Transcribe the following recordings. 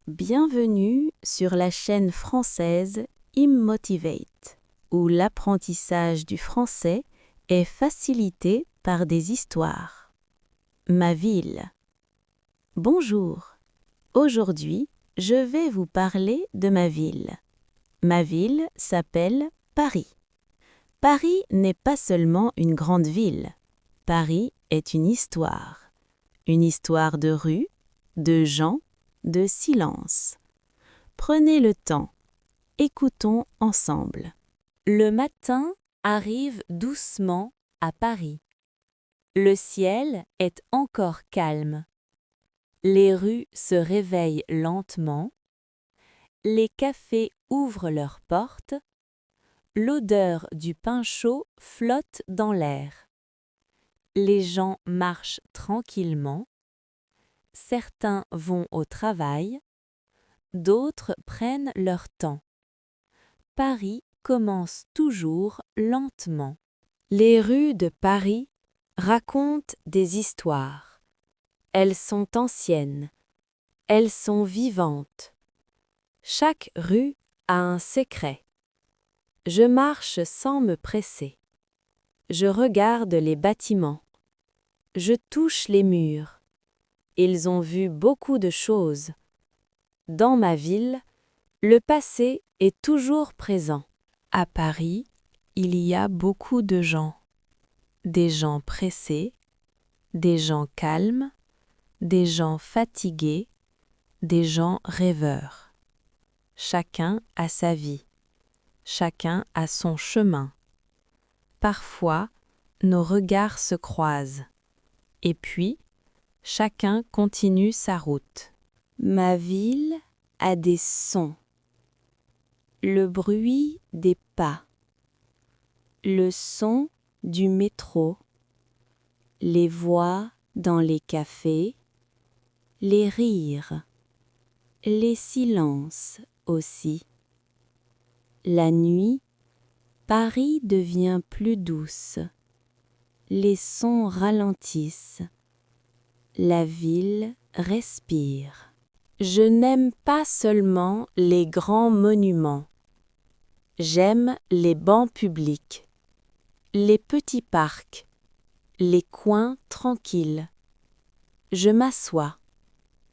Bienvenue sur la chaîne française ImMotivate, où l'apprentissage du français est facilité par des histoires. Ma ville. Bonjour. Aujourd'hui, je vais vous parler de ma ville. Ma ville s'appelle Paris. Paris n'est pas seulement une grande ville. Paris est une histoire. Une histoire de rues, de gens, de silence. Prenez le temps. Écoutons ensemble. Le matin arrive doucement à Paris. Le ciel est encore calme. Les rues se réveillent lentement. Les cafés ouvrent leurs portes. L'odeur du pain chaud flotte dans l'air. Les gens marchent tranquillement. Certains vont au travail. D'autres prennent leur temps. Paris commence toujours lentement. Les rues de Paris racontent des histoires. Elles sont anciennes. Elles sont vivantes. Chaque rue a un secret. Je marche sans me presser. Je regarde les bâtiments. Je touche les murs. Ils ont vu beaucoup de choses. Dans ma ville, le passé est toujours présent. À Paris, il y a beaucoup de gens. Des gens pressés, des gens calmes, des gens fatigués, des gens rêveurs. Chacun a sa vie. Chacun a son chemin. Parfois, nos regards se croisent. Et puis, chacun continue sa route. Ma ville a des sons. Le bruit des pas. Le son du métro. Les voix dans les cafés. Les rires. Les silences aussi. La nuit, Paris devient plus douce. Les sons ralentissent. La ville respire. Je n'aime pas seulement les grands monuments. J'aime les bancs publics, les petits parcs, les coins tranquilles. Je m'assois,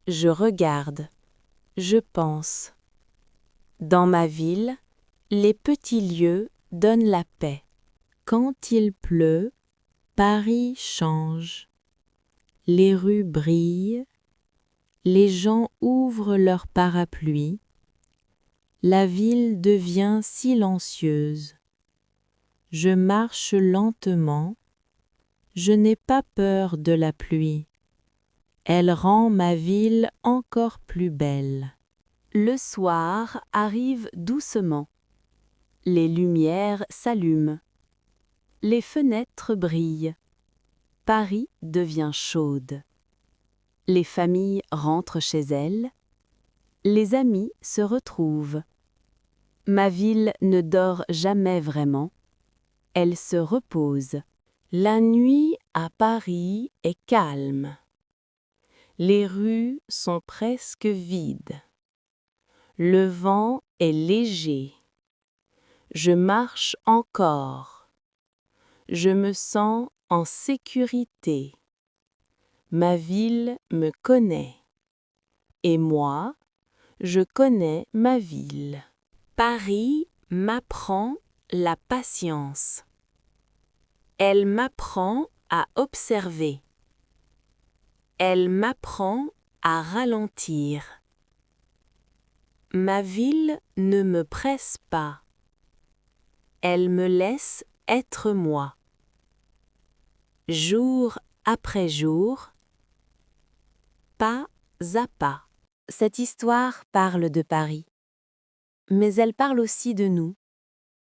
je regarde, je pense. Dans ma ville, les petits lieux donnent la paix. Quand il pleut, Paris change. Les rues brillent, les gens ouvrent leurs parapluies. La ville devient silencieuse. Je marche lentement. Je n'ai pas peur de la pluie. Elle rend ma ville encore plus belle. Le soir arrive doucement. Les lumières s'allument. Les fenêtres brillent. Paris devient chaude. Les familles rentrent chez elles. Les amis se retrouvent. Ma ville ne dort jamais vraiment. Elle se repose. La nuit à Paris est calme. Les rues sont presque vides. Le vent est léger. Je marche encore. Je me sens en sécurité. Ma ville me connaît. Et moi, je connais ma ville. Paris m'apprend la patience. Elle m'apprend à observer. Elle m'apprend à ralentir. Ma ville ne me presse pas. Elle me laisse être moi. Jour après jour, pas à pas. Cette histoire parle de Paris. Mais elle parle aussi de nous,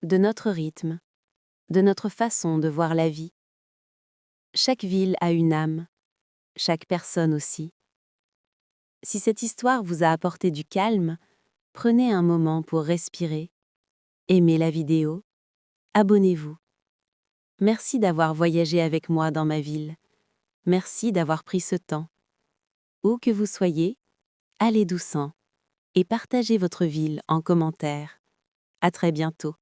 de notre rythme, de notre façon de voir la vie. Chaque ville a une âme, chaque personne aussi. Si cette histoire vous a apporté du calme, prenez un moment pour respirer, aimez la vidéo, abonnez-vous. Merci d'avoir voyagé avec moi dans ma ville. Merci d'avoir pris ce temps. Où que vous soyez, allez doucement. et partagez votre ville en commentaire. À très bientôt.